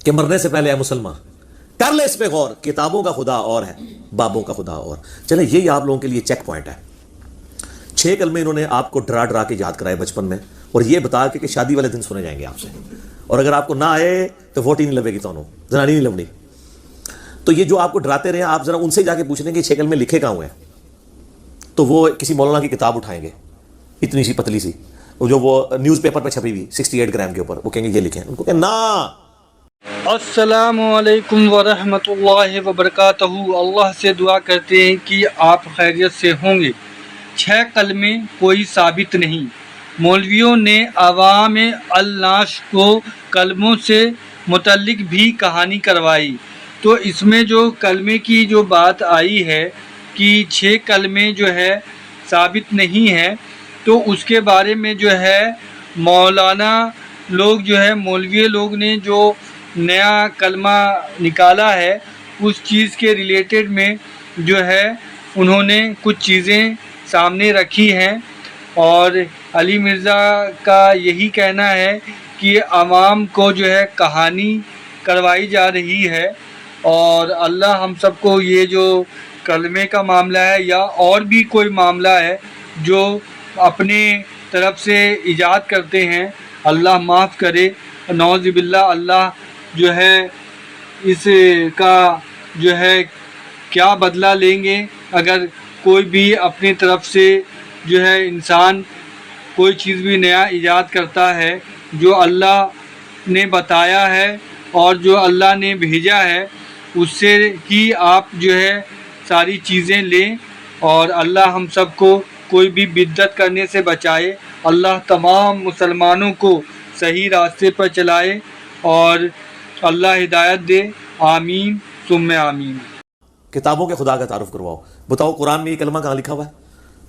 کہ مرنے سے پہلے اے مسلمان کر لے اس پہ غور، کتابوں کا خدا اور ہے، بابوں کا خدا اور۔ چلے یہی آپ لوگوں کے لیے چیک پوائنٹ ہے۔ 6 کلمے انہوں نے آپ کو ڈرا ڈرا کے یاد کرائے بچپن میں، اور یہ بتا کے کہ شادی والے دن سنے جائیں گے آپ سے، اور اگر آپ کو نہ آئے تو ووٹ ہی نہیں لگے گی، تو زنانی نہیں لگنی۔ تو یہ جو آپ کو ڈراتے رہے، آپ ذرا ان سے جا کے پوچھ لیں کہ 6 کلمے لکھے کہاں ہوئے ہیں، تو وہ کسی مولانا کی کتاب اٹھائیں گے اتنی سی پتلی سی، جو وہ نیوز پیپر پہ چھپی ہوئی 68 گرام کے اوپر، وہ کہیں گے یہ لکھیں، ان کو کہ نا۔ السلام علیکم ورحمۃ اللہ وبرکاتہ۔ اللہ سے دعا کرتے ہیں کہ آپ خیریت سے ہوں گے۔ 6 کلمے کوئی ثابت نہیں۔ مولویوں نے عوام الناس کو کلموں سے متعلق بھی کہانی کروائی، تو اس میں جو کلمے کی جو بات آئی ہے کہ 6 کلمے جو ہے ثابت نہیں ہے، تو اس کے بارے میں جو ہے مولانا لوگ جو ہے مولوی لوگ نے جو نیا کلمہ نکالا ہے، اس چیز کے ریلیٹڈ میں جو ہے انہوں نے کچھ چیزیں سامنے رکھی ہیں، اور علی مرزا کا یہی کہنا ہے کہ عوام کو جو ہے کہانی کروائی جا رہی ہے، اور اللہ ہم سب کو یہ جو کلمے کا معاملہ ہے یا اور بھی کوئی معاملہ ہے جو اپنے طرف سے ایجاد کرتے ہیں، اللہ معاف کرے، نعوذ باللہ۔ اللہ جو ہے اس کا جو ہے کیا بدلہ لیں گے اگر کوئی بھی اپنی طرف سے جو ہے انسان کوئی چیز بھی نیا ایجاد کرتا ہے، جو اللہ نے بتایا ہے اور جو اللہ نے بھیجا ہے، اس سے ہی آپ جو ہے ساری چیزیں لیں، اور اللہ ہم سب کو کوئی بھی بدعت کرنے سے بچائے۔ اللہ تمام مسلمانوں کو صحیح راستے پر چلائے اور اللہ ہدایت دے، آمین ثم آمین۔ کتابوں کے خدا کا تعارف کرواؤ، بتاؤ قرآن میں یہ کلمہ کہاں لکھا ہوا ہے،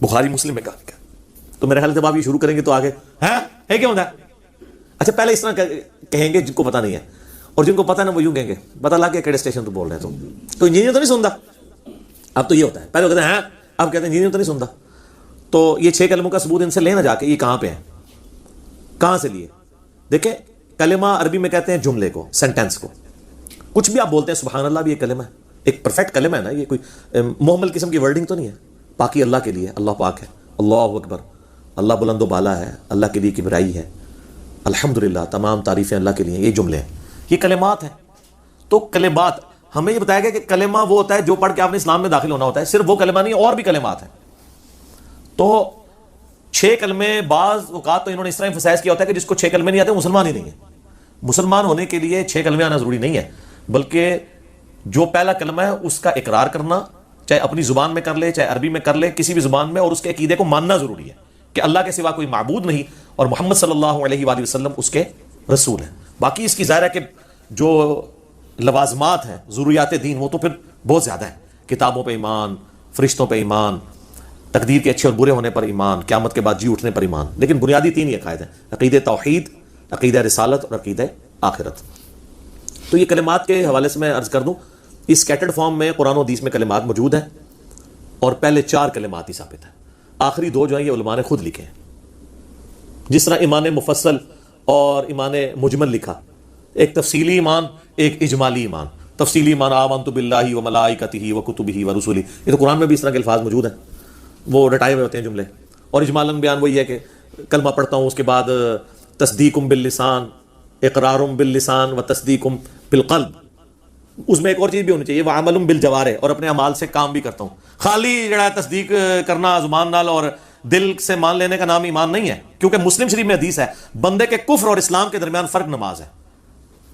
بخاری مسلم میں کہاں لکھا ہے؟ تو میرے خیال جب آپ یہ شروع کریں گے تو آگے ہے کیا ہوتا ہے؟ اچھا پہلے اس طرح کہیں گے جن کو پتہ نہیں ہے، اور جن کو پتہ ہے نا وہ یوں کہیں گے پتہ لگ گیا کیڑے اسٹیشن تو بول رہے ہیں تم، تو انجینئر تو نہیں سنتا۔ اب تو یہ ہوتا ہے، پہلے وہ کہتے ہیں اب کہتے ہیں انجینئر تو نہیں سنتا۔ تو یہ 6 کلموں کا ثبوت ان سے لینا جا کے، یہ کہاں پہ ہیں، کہاں سے لیے؟ دیکھیں کلمہ عربی میں کہتے ہیں جملے کو، سینٹینس کو۔ کچھ بھی آپ بولتے ہیں سبحان اللہ بھی ایک کلمہ ہے، ایک پرفیکٹ کلمہ ہے نا، یہ کوئی محمل قسم کی ورڈنگ تو نہیں ہے۔ پاکی اللہ کے لیے، اللہ پاک ہے، اللہ اکبر، اللہ بلند و بالا ہے، اللہ کے لیے کبرائی ہے، الحمدللہ تمام تعریفیں اللہ کے لیے، یہ جملے ہیں، یہ کلمات ہیں۔ تو کلمات ہمیں یہ بتایا گیا کہ کلمہ وہ ہوتا ہے جو پڑھ کے آپ نے اسلام میں داخل ہونا ہوتا ہے، صرف وہ کلمہ نہیں اور بھی کلمات ہیں۔ تو 6 کلمے بعض اوقات تو انہوں نے اس طرح ایمفسائز کیا ہوتا ہے کہ جس کو 6 کلمے نہیں آتے مسلمان ہی نہیں ہے۔ مسلمان ہونے کے لیے 6 کلمے آنا ضروری نہیں ہے، بلکہ جو پہلا کلمہ ہے اس کا اقرار کرنا، چاہے اپنی زبان میں کر لے چاہے عربی میں کر لے، کسی بھی زبان میں، اور اس کے عقیدے کو ماننا ضروری ہے کہ اللہ کے سوا کوئی معبود نہیں اور محمد صلی اللہ علیہ وآلہ وسلم اس کے رسول ہیں۔ باقی اس کی ظاہر ہے کہ جو لوازمات ہیں ضروریات دین وہ تو پھر بہت زیادہ ہیں، کتابوں پہ ایمان، فرشتوں پہ ایمان، تقدیر کے اچھے اور برے ہونے پر ایمان، قیامت کے بعد جی اٹھنے پر ایمان، لیکن بنیادی 3 یہ عقائد ہیں، عقیدہ توحید، عقیدہ رسالت اور عقیدہ آخرت۔ تو یہ کلمات کے حوالے سے میں عرض کر دوں، اس اسکیٹرڈ فارم میں قرآن و حدیث میں کلمات موجود ہیں، اور پہلے 4 کلمات ہی ثابت ہیں، آخری 2 جو ہیں یہ علماء نے خود لکھے ہیں۔ جس طرح ایمان مفصل اور ایمان مجمل لکھا، ایک تفصیلی ایمان ایک اجمالی ایمان۔ تفصیلی ایمان آمنت باللہ و ملائکتہ و کتبہ و رسلہ، یہ تو قرآن میں بھی اس طرح کے الفاظ موجود ہیں، وہ رٹائے ہوئے ہوتے ہیں جملے۔ اور اجمالاً بیان وہی ہے کہ کلمہ پڑھتا ہوں، اس کے بعد تصدیق باللسان، اقرار باللسان و تصدیق بالقلب، اس میں ایک اور چیز بھی ہونی چاہیے، وعمل بالجوارح، اور اپنے اعمال سے کام بھی کرتا ہوں۔ خالی جڑا تصدیق کرنا زبان نال اور دل سے مان لینے کا نام ایمان نہیں ہے، کیونکہ مسلم شریف میں حدیث ہے بندے کے کفر اور اسلام کے درمیان فرق نماز ہے،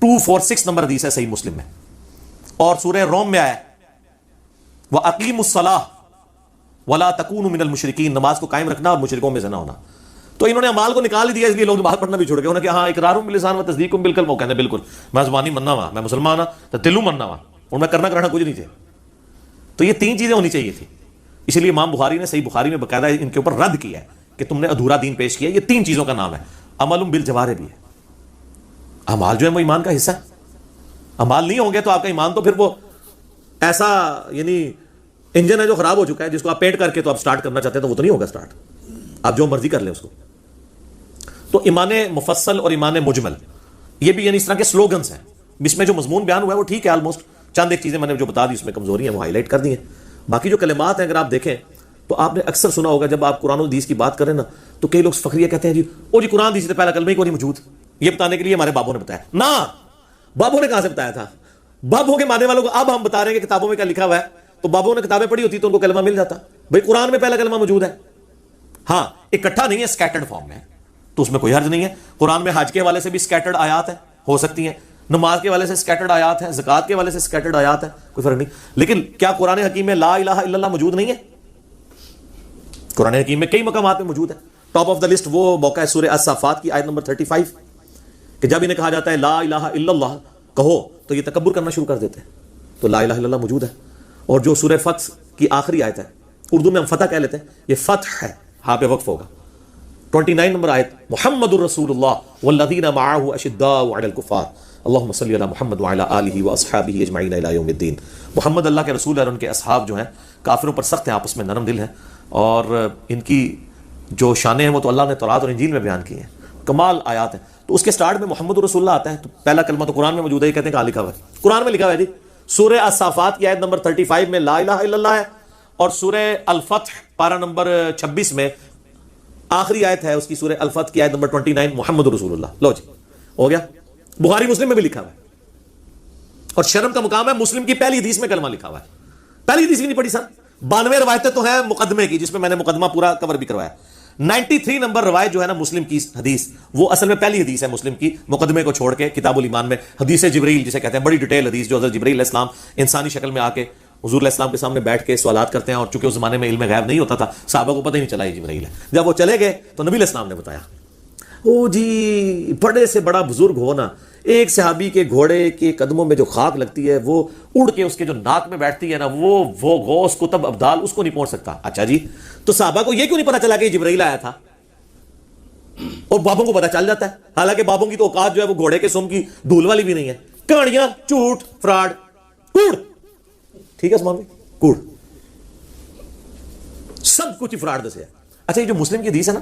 246 نمبر حدیث ہے صحیح مسلم میں، اور سورہ روم میں آیا ہے وَأَقِيمُوا الصَّلَاةَ وَلَا تَكُونُوا مِنَ الْمُشْرِكِينَ، نماز کو قائم رکھنا اور مشرکوں میں سے نہ ہونا۔ تو انہوں نے اعمال کو نکال ہی دیا، اس لیے لوگ بات پڑھنا بھی چھوڑ گئے، انہوں نے کہا ہاں اقرار باللسان و تصدیق بالقلب، وہ کہتے ہیں بالکل میں زبانی مننا ہوا، میں مسلمان ہاں تو دلوں مننا ہوا، اور میں کرنا کچھ نہیں تھے۔ تو یہ 3 چیزیں ہونی چاہیے تھی، اسی لیے امام بخاری نے صحیح بخاری میں باقاعدہ ان کے اوپر رد کیا ہے کہ تم نے ادھورا دین پیش کیا۔ یہ 3 چیزوں کا نام ہے، عمل بالجوارح بھی ہے، اعمال جو ہے وہ ایمان کا حصہ ہے، اعمال نہیں ہوں گے تو آپ کا ایمان تو پھر وہ ایسا یعنی انجن ہے جو خراب ہو چکا ہے، جس کو آپ پینٹ کر کے تو آپ سٹارٹ کرنا چاہتے ہیں تو وہ تو نہیں ہوگا سٹارٹ، آپ جو مرضی کر لیں اس کو۔ تو ایمان مفصل اور ایمان مجمل یہ بھی یعنی اس طرح کے سلوگنز ہیں، اس میں جو مضمون بیان ہوا ہے وہ ٹھیک ہے آلموسٹ، چند ایک چیزیں میں نے جو بتا دی اس میں کمزوری ہیں وہ ہائی لائٹ کر دی ہیں. باقی جو کلمات ہیں اگر آپ دیکھیں تو آپ نے اکثر سنا ہوگا جب آپ قرآن و حدیث کی بات کریں نا تو کئی لوگ فخریہ کہتے ہیں جی او جی قرآن حدیث سے پہلا کلمہ ہی کوئی نہیں موجود، یہ بتانے کے لیے ہمارے بابوں نے بتایا. نہ، بابوں نے کہاں سے بتایا تھا؟ بابوں کے ماننے والوں کو اب ہم بتا رہے ہیں کہ کتابوں میں کیا لکھا ہوا ہے، تو بابوں نے کتابیں پڑھی ہوتی تو ان کو کلمہ مل جاتا. بھائی قرآن میں پہلا کلمہ موجود ہے، ہاں اکٹھا نہیں ہے، اسکیٹرڈ فارم میں، تو اس میں کوئی حرج نہیں ہے. قرآن میں حج کے حوالے سے بھی اسکیٹرڈ آیات ہیں، ہو سکتی ہیں، نماز کے حوالے سے اسکیٹرڈ آیات ہیں، زکوٰۃ کے حوالے سے اسکیٹرڈ آیات ہیں، کوئی فرق نہیں. لیکن کیا قرآن حکیم میں لا الہ الا اللہ موجود نہیں ہے؟ قرآن حکیم میں کئی مقامات میں موجود ہے. ٹاپ آف دا لسٹ وہ موقع ہے سورہ الصافات کی آیت نمبر 35 کہ جب انہیں کہا جاتا ہے لا الہ الا اللہ کہو تو یہ تکبر کرنا شروع کر دیتے ہیں. تو لا الہ الا اللہ موجود ہے. اور جو سورہ فتح کی آخری آیت ہے، اردو میں ہم فتح کہہ لیتے ہیں، یہ فتح ہے، ہاں پہ وقف ہوگا. 29 نمبر آیت محمد الرسول اللہ والذین معہ اشداء علی الکفار اللہم صلی علی محمد وعلی آلہ واصحابہ اجمعین الی یوم الدین. محمد اللہ کے رسول ہے اور ان کے اصحاب جو ہیں کافروں پر سخت ہیں، آپس میں نرم دل ہیں، اور ان کی جو شانیں ہیں وہ تو اللہ نے تورات اور انجیل میں بیان کی ہیں، کمال آیات ہیں. تو اس کے سٹارٹ میں محمد رسول اللہ آتا ہے، تو پہلا کلمہ تو قرآن میں موجود ہے. یہ کہتے ہیں کہاں لکھا ہوا ہے؟ قرآن میں لکھا ہوا ہے جی. سورہ الصافات کی آیت نمبر 35 میں لا الہ الا اللہ ہے، اور سورہ الفتح پارہ نمبر 26 میں آخری آیت ہے اس کی، سورہ الفتح کی آیت نمبر 29 محمد رسول اللہ. لو جی ہو گیا. بخاری مسلم میں بھی لکھا ہوا ہے، اور شرم کا مقام ہے مسلم کی پہلی حدیث میں کلمہ لکھا ہوا ہے. پہلی حدیث بھی نہیں پڑھی سر. 92 روایتیں تو ہیں مقدمے کی، جس میں میں نے مقدمہ پورا کور بھی کروایا. 93 نمبر روایت جو ہے نا مسلم کی حدیث، وہ اصل میں پہلی حدیث ہے مسلم کی، مقدمے کو چھوڑ کے کتاب الایمان میں حدیث جبرائیل جسے کہتے ہیں، بڑی ڈیٹیل حدیث جو حضرت جبرائیل علیہ السلام انسانی شکل میں آ کے حضور علیہ السلام کے سامنے بیٹھ کے سوالات کرتے ہیں. اور چونکہ اس زمانے میں علم غیب نہیں ہوتا تھا، صحابہ کو پتہ ہی نہیں چلا یہ جبرائیل ہے. جب وہ چلے گئے تو نبی علیہ السلام نے بتایا. او جی بڑے سے بڑا بزرگ ہو نا، ایک صحابی کے گھوڑے کے قدموں میں جو خاک لگتی ہے وہ اڑ کے اس کے جو ناک میں بیٹھتی ہے نا، وہ غوث کتب ابدال اس کو نہیں پہنچ سکتا. اچھا جی، تو صحابہ کو یہ کیوں نہیں پتا چلا کہ یہ جبرائیل آیا تھا؟ اور بابوں کو پتا چل جاتا ہے، حالانکہ بابوں کی تو اوقات جو ہے وہ گھوڑے کے سم کی دھول والی بھی نہیں ہے. کہانیاں، جھوٹ، فراڈ، کوڑ. ٹھیک ہے عثمان بھائی، کوڑ، سب کچھ فراڈ دسے. اچھا یہ جو مسلم کی حدیث ہے نا،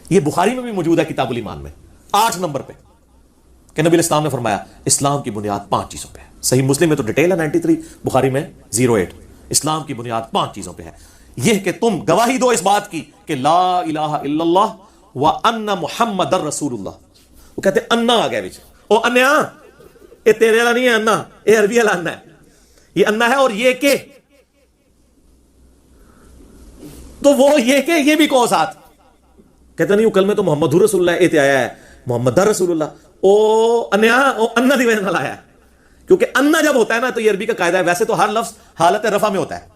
یہ بخاری میں بھی موجود ہے کتاب الایمان میں 8 نمبر پہ، کہ نبی علیہ السلام نے فرمایا اسلام کی بنیاد 5 چیزوں پہ ہے. صحیح مسلم میں تو ڈیٹیل ہے 93، بخاری میں 08. اسلام کی بنیاد 5 چیزوں پہ ہے، یہ کہ تم گواہی دو اس بات کی کہ لا الہ الا اللہ وان محمد رسول اللہ. وہ کہتے ہیں انا آ گیا بیچ، او انیا، یہ تیرے والا نہیں ہے انا، یہ عربی والا انا ہے، یہ انا ہے. اور یہ کہ تو وہ یہ کہ یہ بھی کو ساتھ کہتے نہیں، وہ کلمہ تو محمد رسول اللہ ایتے آیا ہے، محمد رسول اللہ. او انیا، او انا دی وجہ نال آیا ہے، کیونکہ انا جب ہوتا ہے نا تو یہ عربی کا قاعدہ ہے. ویسے تو ہر لفظ حالت رفع میں ہوتا ہے،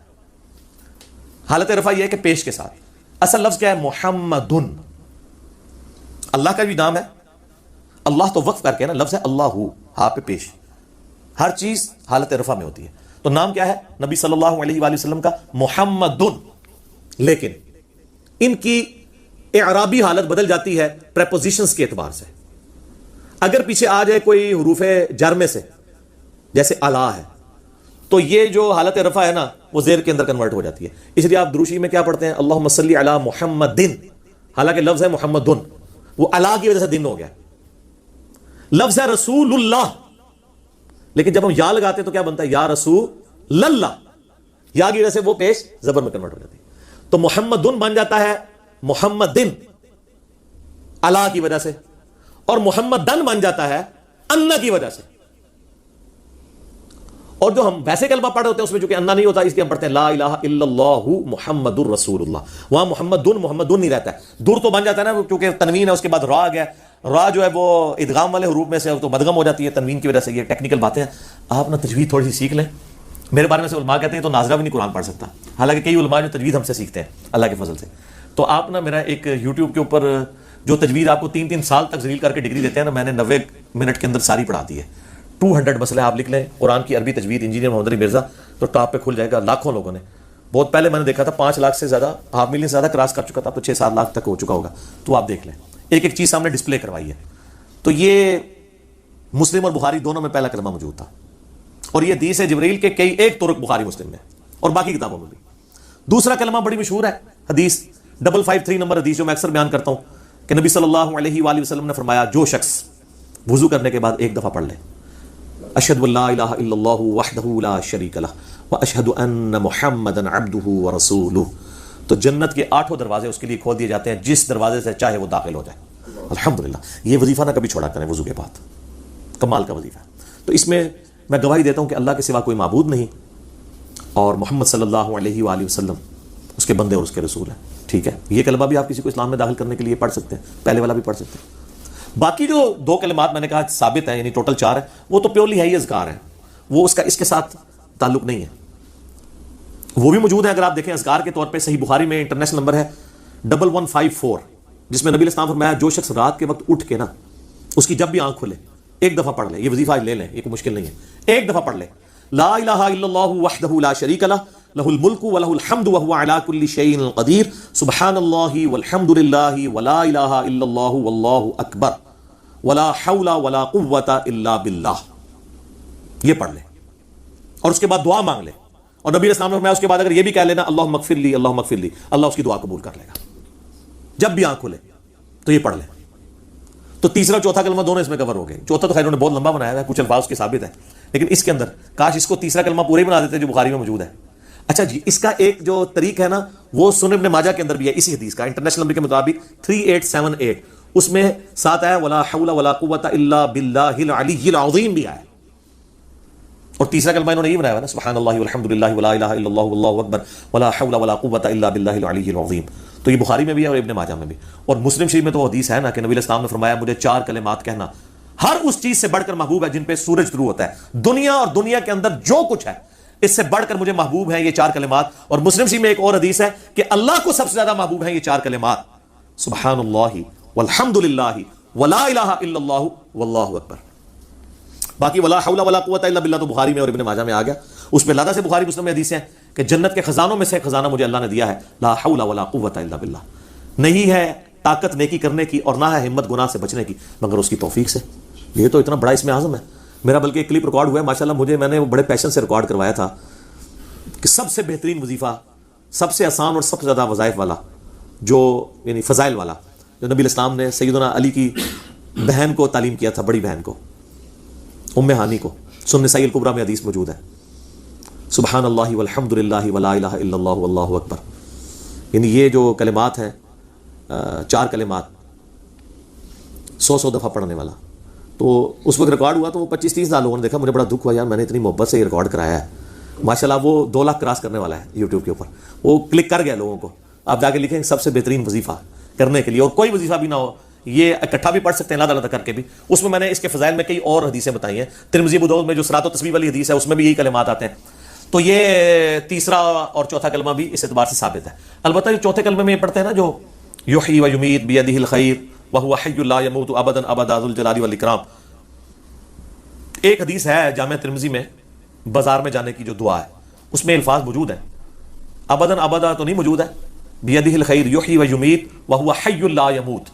حالت رفع یہ ہے کہ پیش کے ساتھ. اصل لفظ کیا ہے؟ محمدن. اللہ کا بھی نام ہے، اللہ تو وقف کر کے نا لفظ ہے اللہ، ہاں پہ پیش. ہر چیز حالت رفع میں ہوتی ہے. تو نام کیا ہے نبی صلی اللہ علیہ وآلہ وسلم کا؟ محمدن. لیکن ان کی اعرابی حالت بدل جاتی ہے پریپوزیشنز کے اعتبار سے. اگر پیچھے آ جائے کوئی حروف جر میں سے، جیسے الا ہے، تو یہ جو حالت رفع ہے نا وہ زیر کے اندر کنورٹ ہو جاتی ہے. اس لیے آپ دروشی میں کیا پڑھتے ہیں؟ اللہم صلی علی محمدن، حالانکہ لفظ ہے محمدن، وہ الا کی وجہ سے دن ہو گیا. لفظ ہے رسول اللہ، لیکن جب ہم یا لگاتے ہیں تو کیا بنتا ہے؟ یا رسول اللہ. یا کی وجہ سے وہ پیش زبر میں کنورٹ ہو جاتی ہے. تو محمدن بن جاتا ہے محمدن الا کی وجہ سے، اور محمدن بن جاتا ہے انا کی وجہ سے. اور جو ہم ویسے کلمہ پڑھ رہے ہوتے ہیں اس میں چونکہ انا نہیں ہوتا، اس لیے ہم پڑھتے ہیں لا الہ الا اللہ محمد الرسول اللہ. وہاں محمدن نہیں رہتا ہے، دور تو بن جاتا ہے نا، کیونکہ تنوین ہے اس کے بعد را آ گیا. را جو ہے وہ ادغام والے حروف میں سے تو مدغم ہو جاتی ہے تنوین کی وجہ سے. یہ ٹیکنیکل باتیں ہیں، آپ نا تجوید تھوڑی سی سیکھ لیں. میرے بارے میں سے علماء کہتے ہیں تو ناظرہ بھی نہیں قرآن پڑھ سکتا، حالانکہ کئی علماء جو تجوید ہم سے سیکھتے ہیں اللہ کے فضل سے. تو آپ نا میرا ایک یوٹیوب کے اوپر جو تجوید آپ کو 3 سال تک ذلیل کر کے ڈگری دیتے ہیں نا، میں نے 90 منٹ کے اندر ساری پڑھا دی ہے. 200 مسئلے آپ لکھ لیں قرآن کی عربی تجوید انجینئر محمد علی مرزا، تو ٹاپ پہ کھل جائے گا. لاکھوں لوگوں نے، بہت پہلے میں نے دیکھا تھا 5 لاکھ سے زیادہ، 5 ملین سے زیادہ کراس کر چکا تھا، تو 6-7 لاکھ تک ہو چکا ہوگا. تو آپ دیکھ لیں، ایک ایک چیز سامنے ڈسپلے کروائی ہے. تو یہ مسلم اور بخاری دونوں میں پہلا کلمہ موجود تھا، اور یہ حدیث ہے جبرائیل کے کئی ایک طرق بخاری مسلم میں اور باقی کتابوں میں بھی. دوسرا کلمہ بڑی مشہور ہے حدیث 553 نمبر حدیث جو میں اکثر بیان کرتا ہوں کہ نبی صلی اللہ علیہ وآلہ وسلم نے فرمایا جو شخص وضو کرنے کے بعد ایک دفعہ پڑھ لے اشہد ان لا الہ الا اللہ وحدہ لا شریک لہ واشہد ان محمدا عبدہ ورسولہ. تو جنت کے 8 دروازے اس کے لیے کھول دیے جاتے ہیں، جس دروازے سے چاہے وہ داخل ہو جائے. الحمدللہ. یہ وظیفہ نہ کبھی چھوڑا کریں وضو کے بعد، کمال کا وظیفہ ہے. تو اس میں میں گواہی دیتا ہوں کہ اللہ کے سوا کوئی معبود نہیں، اور محمد صلی اللہ علیہ وآلہ وسلم اس کے بندے اور اس کے رسول ہیں. ٹھیک ہے، یہ کلمہ بھی آپ کسی کو اسلام میں داخل کرنے کے لیے پڑھ سکتے ہیں، پہلے والا بھی پڑھ سکتے ہیں. باقی جو 2 کلمات میں نے کہا ثابت ہیں، یعنی ٹوٹل 4 ہیں، وہ تو پیورلی ہے ہی اذکار ہیں، وہ اس کے ساتھ تعلق نہیں ہے. وہ بھی موجود ہیں اگر آپ دیکھیں اذکار کے طور پہ. صحیح بخاری میں انٹرنیشنل نمبر ہے 1154، جس میں نبی علیہ السلام فرمایا جو شخص رات کے وقت اٹھ کے نا، اس کی جب بھی آنکھ کھلے ایک دفعہ پڑھ لے. یہ وظیفہ لے لیں، یہ کوئی مشکل نہیں ہے، ایک دفعہ پڑھ لے. لا الہ الا اللہ وحدہ لا شریک لہ لہ الملک ولہ الحمد وہو علی کل شیء قدیر سبحان اللہ والحمد للہ ولا الہ الا اللہ واللہ اکبر ولا حول ولا قوۃ الا باللہ. یہ پڑھ لے اور اس کے بعد دعا مانگ لے. اور نبی علیہ السلام نے فرمایا اس کے بعد اگر یہ بھی کہہ لینا اللہم اغفر لی اللہم اغفر لی، اللہ اس کی دعا قبول کر لے گا. جب بھی آنکھ کھلے تو یہ پڑھ لیں. تو تیسرا چوتھا کلمہ دونوں اس میں کور ہو گئے. چوتھا تو خیر انہوں نے بہت لمبا بنایا ہے، کچھ الفاظ کے ثابت ہیں، لیکن اس کے اندر کاش اس کو تیسرا کلمہ پورے ہی بنا دیتے جو بخاری میں موجود ہے. اچھا جی، اس کا ایک جو طریق ہے نا وہ سنن ابن ماجہ کے اندر بھی ہے، اسی حدیث کا انٹرنیشنل نمبر کے مطابق 3878، اس میں ساتھ آیا ولا حول ولا قوۃ الا باللہ العلی العظیم بھی آیا. اور تیسرا کلمہ انہوں نے یہ بنایا ہے نا سبحان اللہ والحمد للہ ولا الہ الا اللہ واللہ اکبر ولا حول ولا قوۃ الا باللہ العلی العظیم. تو یہ بخاری میں بھی ہے اور ابن ماجہ میں بھی. اور مسلم شریف میں تو حدیث ہے نا کہ نبی علیہ السلام نے فرمایا مجھے 4 کلمات کہنا ہر اس چیز سے بڑھ کر محبوب ہے جن پہ سورج طلوع ہوتا ہے. دنیا اور دنیا کے اندر جو کچھ ہے اس سے بڑھ کر مجھے محبوب ہیں یہ 4 کلمات. اور مسلم شریف میں ایک اور حدیث ہے کہ اللہ کو سب سے زیادہ محبوب ہیں یہ 4 کلمات سبحان اللہ والحمد للہ ولا الہ الا اللہ واللہ اکبر. باقی ولا حول ولا قوۃ الا باللہ تو بخاری میں اور ابن ماجہ میں آ گیا. اس میں لادہ سے بخاری مسلم میں حدیثیں ہیں کہ جنت کے خزانوں میں سے خزانہ مجھے اللہ نے دیا ہے لا حول ولا قوۃ الا باللہ. نہیں ہے طاقت نیکی کرنے کی اور نہ ہے ہمت گناہ سے بچنے کی مگر اس کی توفیق سے. یہ تو اتنا بڑا اس میں اعظم ہے. میرا بلکہ ایک کلپ ریکارڈ ہوا ہے ماشاءاللہ، میں نے بڑے پیشن سے ریکارڈ کروایا تھا کہ سب سے بہترین وظیفہ، سب سے آسان اور سب سے زیادہ وظائف والا، جو یعنی فضائل والا، جو نبی علیہ السلام نے سیدنا علی کی بہن کو تعلیم کیا تھا، بڑی بہن کو، ام ہانی کو. سنن نسائی الکبریٰ میں حدیث موجود ہے سبحان اللہ والحمد للہ ولا الہ الا اللہ واللہ اکبر. یعنی یہ جو کلمات ہیں 4 کلمات 100 دفعہ پڑھنے والا. تو اس وقت ریکارڈ ہوا تو وہ 25-30 ہزار لوگوں نے دیکھا. مجھے بڑا دکھ ہوا یار، میں نے اتنی محبت سے یہ ریکارڈ کرایا ہے. ماشاءاللہ وہ 2 لاکھ کراس کرنے والا ہے یوٹیوب کے اوپر. وہ کلک کر گیا لوگوں کو. آپ جا کے لکھیں سب سے بہترین وظیفہ کرنے کے لیے، اور کوئی وظیفہ بھی نہ ہو، یہ اکٹھا بھی پڑھ سکتے ہیں علیحدہ کر کے بھی. اس میں نے اس کے فضائل میں کئی اور حدیثیں بتائی ہیں. ترمذی ابو داؤد میں جو صراط و تسبیح والی حدیث ہے اس میں بھی یہی کلمات آتے ہیں. تو یہ تیسرا اور چوتھا کلمہ بھی اس اعتبار سے ثابت ہے. البتہ جو چوتھے کلمے میں یہ پڑھتے ہیں نا جو یحیی و یمیت بیدہ الخیر وہو حی لا یموت ابدا ابدا ذو الجلال والاکرام. ایک حدیث ہے جامع ترمذی میں بازار میں جانے کی جو دعا ہے، اس میں الفاظ موجود ہیں. ابدا ابدا تو نہیں موجود ہے، بیدہ الخیر یحیی و یمیت وہو حی لا یموت،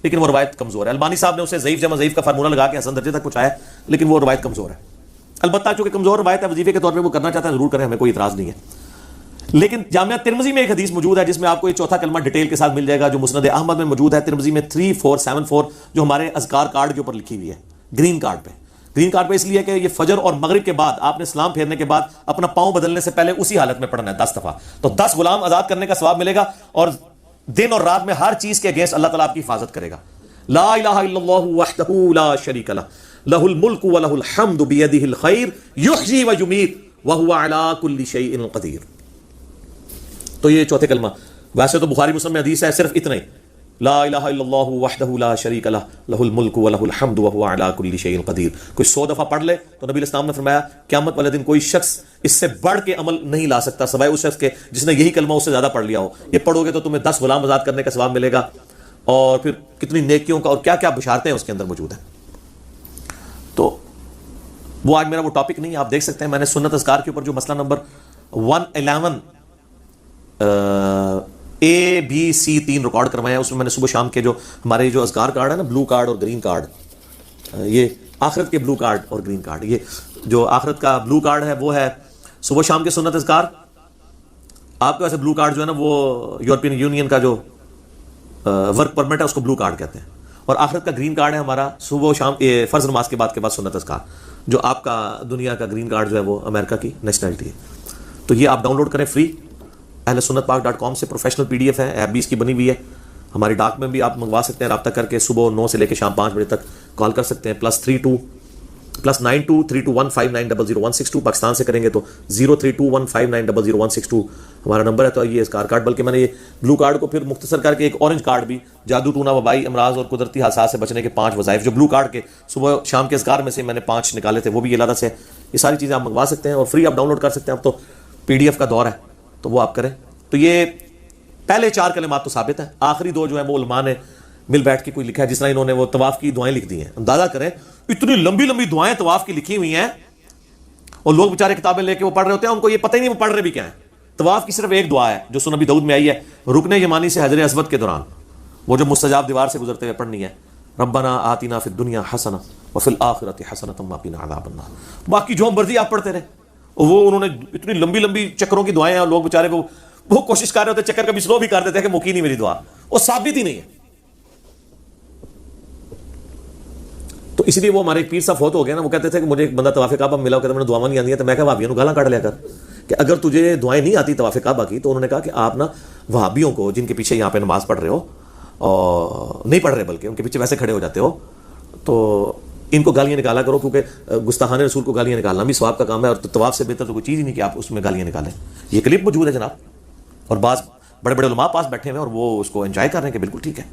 لیکن وہ روایت کمزور ہے. البانی صاحب نے اسے ضعیف جمع ضعیف کا فارمولہ لگا کے حسن درجے تک پہنچایا، لیکن وہ روایت کمزور ہے. البتہ چونکہ کمزور روایت ہے، وظیفے کے طور پہ وہ کرنا چاہتے ہیں ضرور کریں، ہمیں کوئی اعتراض نہیں ہے. لیکن جامعہ ترمذی میں ایک حدیث موجود ہے جس میں آپ کو یہ چوتھا کلمہ ڈیٹیل کے ساتھ مل جائے گا، جو مسند احمد میں موجود ہے ترمذی میں 3474، جو ہمارے اذکار کارڈ کے اوپر لکھی ہوئی ہے، گرین کارڈ پہ. گرین کارڈ پہ اس لیے کہ یہ فجر اور مغرب کے بعد آپ نے سلام پھیرنے کے بعد اپنا پاؤں بدلنے سے پہلے اسی حالت میں پڑھنا ہے 10 دفعہ. تو 10 غلام آزاد کرنے کا ثواب ملے گا، اور دن اور رات میں ہر چیز کے اگینسٹ اللہ تعالیٰ آپ کی حفاظت کرے گا. لا الہ الا اللہ وحدہ لا شریک لہ لہ الملک ولہ الحمد بیدہ الخیر یحیی و یمیت وہو علی کل شیء قدیر. تو یہ چوتھے کلمہ. ویسے تو بخاری مسلم میں حدیث ہے صرف اتنا ہی، لا الہ الا اللہ وحدہ لا شریک لہ لہ الملک ولہ الحمد وہو علی کل شیء قدیر. کوئی 100 دفعہ پڑھ لے تو نبی علیہ السلام نے فرمایا قیامت والے دن کوئی شخص اس سے بڑھ کے عمل نہیں لا سکتا سوائے اس شخص کے جس نے یہی کلمہ اس سے زیادہ پڑھ لیا ہو. یہ پڑھو گے تو تمہیں 10 غلام آزاد کرنے کا ثواب ملے گا، اور پھر کتنی نیکیوں کا اور کیا کیا بشارتیں اس کے اندر موجود ہیں. تو وہ آج میرا وہ ٹاپک نہیں ہے، آپ دیکھ سکتے ہیں میں نے سنت اذکار کے اوپر جو مسئلہ نمبر 111 اے بی سی 3 ریکارڈ کروائے ہیں. اس میں میں نے صبح شام کے جو ہمارے جو اذکار کارڈ ہے نا، بلو کارڈ اور گرین کارڈ، یہ آخرت کے بلو کارڈ اور گرین کارڈ، یہ جو آخرت کا بلو کارڈ ہے وہ ہے صبح شام کے سنت اذکار. آپ کے ویسے بلو کارڈ جو ہے نا وہ یورپین یونین کا جو ورک پرمٹ ہے اس کو بلو کارڈ کہتے ہیں، اور آخرت کا گرین کارڈ ہے ہمارا صبح و شام فرض نماز کے بعد سنت اذکار، جو آپ کا دنیا کا گرین کارڈ جو ہے وہ امریکہ کی نیشنلٹی ہے۔ تو یہ آپ ڈاؤن لوڈ کریں فری، اہل سنت پاک .com سے پروفیشنل PDF ہے، ایپ بھی اس کی بنی ہوئی ہے، ہماری ڈاک میں بھی آپ منگوا سکتے ہیں، رابطہ کر کے صبح 9 سے لے کے شام 5 بجے تک کال کر سکتے ہیں، +923215900162 پاکستان سے کریں گے تو 032159000162 ہمارا نمبر ہے۔ تو یہ اس کارڈ بلکہ میں نے یہ بلو کارڈ کو پھر مختصر کر کے ایک اورنج کارڈ بھی، جادو ٹونا وبائی امراض اور قدرتی حادثات سے بچنے کے 5 وظائف، جو بلو کارڈ کے صبح شام کے اذکار میں سے میں نے 5 نکالے تھے، وہ بھی علادہ سے یہ ساری چیزیں آپ منگوا سکتے ہیں اور فری آپ ڈاؤن لوڈ کر سکتے ہیں۔ اب تو PDF کا دور ہے تو وہ آپ کریں۔ تو یہ پہلے 4 کلمات تو ثابت ہیں، آخری 2 جو ہیں وہ علماء نے مل بیٹھ کے کوئی لکھا ہے، جس طرح انہوں نے وہ طواف کی دعائیں لکھ دی ہیں۔ اندازہ کریں اتنی لمبی لمبی دعائیں طواف کی لکھی ہوئی ہیں، اور لوگ بیچارے کتابیں لے کے وہ پڑھ رہے ہوتے ہیں، ان کو یہ پتہ ہی نہیں وہ پڑھ رہے بھی کیا ہیں۔ طواف کی صرف ایک دعا ہے جو سنن ابی داؤد میں آئی ہے، رکن یمانی سے حجر اسود کے دوران، وہ جو مستجاب دیوار سے گزرتے ہوئے پڑھنی ہے، ربنا آتنا فی الدنیا حسنہ وفی الآخرۃ حسنۃ وقنا عذاب النار۔ باقی جو مرضی آپ پڑھتے رہے، وہ انہوں نے اتنی لمبی لمبی چکروں کی دعائیں ہیں، اور لوگ بیچارے وہ کوشش کر رہے ہوتے، چکر کبھی سلو بھی کر دیتے ہیں کہ مکی نہیں میری دعا، وہ ثابت ہی نہیں ہے۔ تو اس لیے وہ ہمارے ایک پیر صاحب فوت ہو گئے نا، وہ کہتے تھے کہ مجھے ایک بندہ طواف کعبہ میں ملا، وہ کہتا ہے میں نے دعائیں نہیں آتی ہیں، تو میں کہا وہابیوں کو گالاں کاٹ لیا کر کہ اگر تجھے دعائیں نہیں آتی طواف کعبہ کی، تو انہوں نے کہا کہ آپ نا وہابیوں کو، جن کے پیچھے یہاں پہ نماز پڑھ رہے ہو اور نہیں پڑھ رہے بلکہ ان کے پیچھے ویسے کھڑے ہو جاتے ہو، تو ان کو گالیاں نکالا کرو، کیونکہ گستاخان رسول کو گالیاں نکالنا بھی ثواب کا کام ہے، اور طواف سے بہتر تو کوئی چیز ہی نہیں کہ آپ اس میں گالیاں نکالیں۔ یہ کلپ موجود ہے جناب، اور بعض بڑے بڑے علماء پاس بیٹھے ہوئے ہیں اور وہ اس کو انجوائے کر رہے ہیں کہ بالکل ٹھیک ہے۔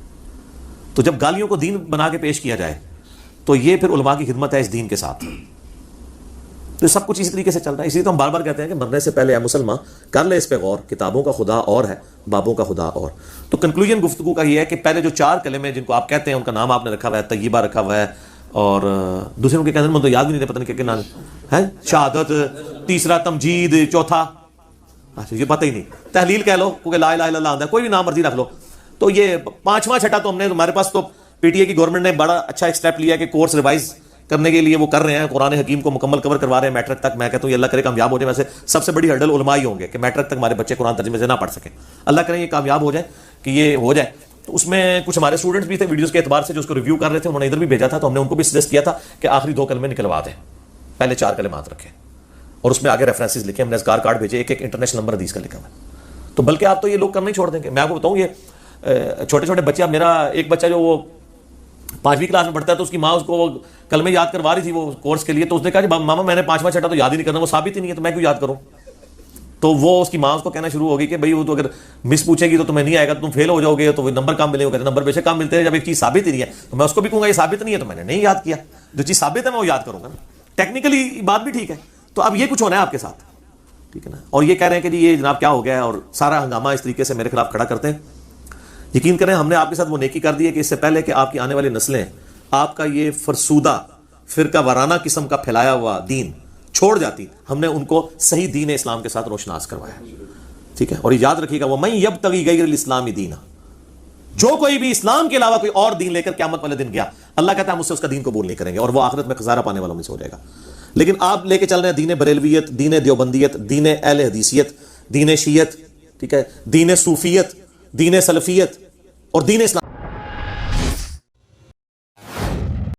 تو جب گالیوں کو دین بنا کے پیش کیا جائے تو یہ پھر علماء کی خدمت ہے اس دین کے ساتھ۔ تو سب کچھ اسی طریقے سے چل رہا ہے، اسی لیے تو ہم بار بار کہتے ہیں کہ مرنے سے پہلے اے مسلمان کر لے اس پہ غور، کتابوں کا خدا اور ہے، بابوں کا خدا اور۔ تو کنکلوژن گفتگو کا یہ ہے کہ پہلے جو 4 کلمے جن کو آپ کہتے ہیں ان کا نام آپ نے رکھا ہوا ہے، طیبہ رکھا ہوا ہے، اور دوسرے کے کہنے میں تو یاد بھی نہیں رہے، پتہ نہیں کیا نام ہے، شہادت، تیسرا تمجید، چوتھا یہ پتہ ہی نہیں، تحلیل کہہ لو، کیونکہ لا الہ الا اللہ آتا ہے، کوئی بھی نام مرضی رکھ لو۔ تو یہ 5واں 6ٹھا تو ہم نے، ہمارے پاس تو PTA کی گورنمنٹ نے بڑا اچھا ایک سٹیپ لیا کہ کورس ریوائز کرنے کے لیے وہ کر رہے ہیں، قرآن حکیم کو مکمل کور کروا رہے ہیں میٹرک تک۔ میں کہتا ہوں یہ اللہ کرے کامیاب ہو جائے، ویسے سب سے بڑی ہرڈل علماء ہی ہوں گے کہ میٹرک تک ہمارے بچے قرآن ترجمے سے نہ پڑھ سکیں، اللہ کریں یہ کامیاب ہو جائے کہ یہ ہو جائے۔ تو اس میں کچھ ہمارے اسٹوڈنٹس بھی تھے ویڈیوز کے اعتبار سے جو اس کو ریویو کر رہے تھے، انہوں نے ادھر بھی بھیجا تھا، تو ہم نے ان کو بھی سجیسٹ کیا تھا کہ آخری 2 کلمے نکلوا دیں، پہلے 4 کلمات رکھیں، اور اس میں آگے ریفرنسز لکھیں۔ ہم نے اذکار کارڈ بھیجے، ایک انٹرنیشنل نمبر حدیث کا لکھا ہوا ہے۔ تو بلکہ آپ تو یہ لوگ کرنا ہی چھوڑ دیں گے۔ میں آپ کو بتاؤں یہ چھوٹے چھوٹے بچے، اب میرا ایک بچہ جو وہ 5ویں کلاس میں پڑھتا ہے، تو اس کی ماں اس کو کلمے یاد کروا رہی تھی وہ کورس کے لیے، تو اس نے کہا کہ ماما میں نے 5واں 6ٹھا تو یاد ہی نہیں کرنا، وہ ثابت ہی نہیں ہے، تو میں کیوں یاد کروں؟ تو وہ اس کی ماں اس کو کہنا شروع ہوگی کہ بھائی وہ تو اگر مس پوچھے گی تو تمہیں نہیں آئے گا، تم فیل ہو جاؤ گے، تو نمبر کم ملے گا۔ نمبر بے شک کم ملتے ہیں، جب ایک چیز ثابت ہی نہیں ہے تو میں اس کو بھی کہوں گا یہ ثابت نہیں ہے، تو میں نے نہیں یاد کیا۔ جو چیز ثابت ہے میں وہ یاد کروں گا، ٹیکنیکلی بات بھی ٹھیک ہے۔ تو اب یہ کچھ ہونا ہے آپ کے ساتھ، ٹھیک ہے نا؟ اور یہ کہہ رہے ہیں کہ جی یہ جناب کیا ہو گیا ہے، اور سارا ہنگامہ اس طریقے سے میرے خلاف کھڑا کرتے ہیں۔ یقین کریں ہم نے آپ کے ساتھ وہ نیکی کر دی ہے کہ اس سے پہلے کہ آپ کی آنے والی نسلیں آپ کا یہ فرسودہ فرقہ وارانہ قسم کا پھیلایا ہوا دین چھوڑ جاتی، ہم نے ان کو صحیح دین اسلام کے ساتھ روشناس کروایا، ٹھیک ہے؟ اور یاد رکھیے گا وَمَن يَبْتَغِ غَيْرَ الْإِسْلَامِ دِينًا، جو کوئی بھی اسلام کے علاوہ کوئی اور دین لے کر قیامت والے دن گیا، اللہ کہتا ہے ہم اس سے اس کا دین قبول نہیں کریں گے، اور وہ آخرت میں خسارہ پانے والوں میں سے ہو جائے گا۔ لیکن آپ لے کے چل رہے ہیں دین بریلویت، دین دیوبندیت، دین اہل حدیثیت، دین شیعت، ٹھیک ہے، دین صوفیت، دین سلفیت اور دین اسلام۔